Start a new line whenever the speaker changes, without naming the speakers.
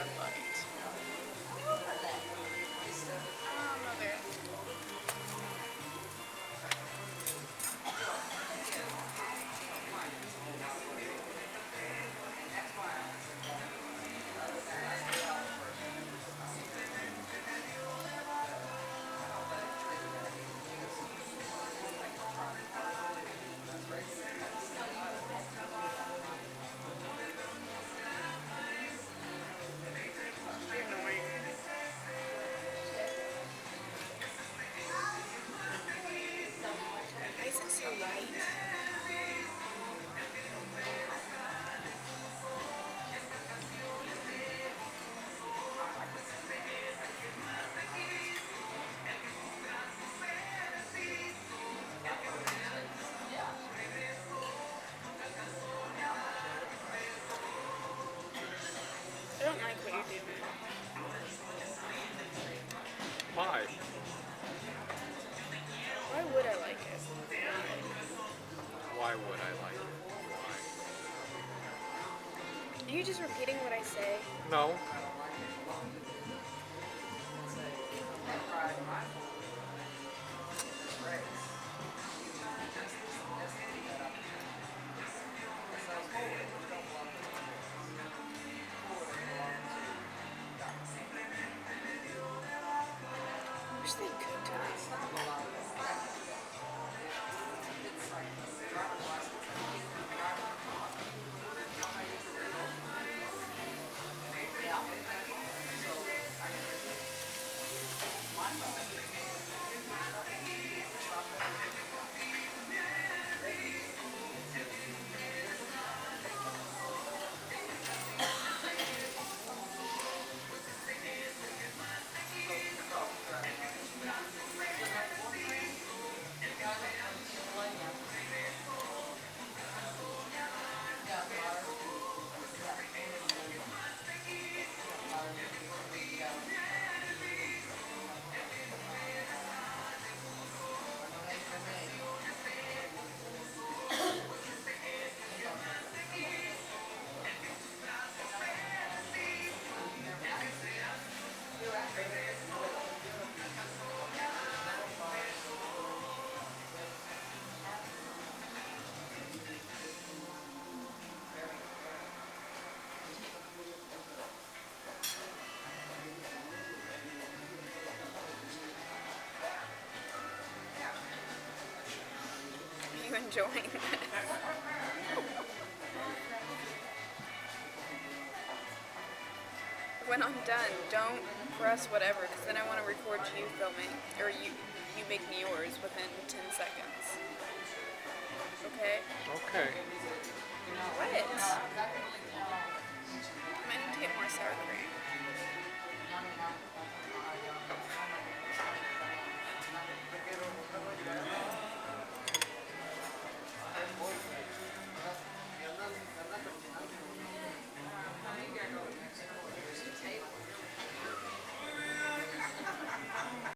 light. Mother. You're annoying. Why is it so light? I don't like what you're doing.
Why?
Why would I like it?
Why would I like it?
Are you just repeating what I say?
No.
I wish they cooked it. Are you enjoying this? When I'm done, don't press whatever, because then I want to record you filming, or you making yours within 10 seconds. Okay?
Okay.
What? I might need to get more sour cream.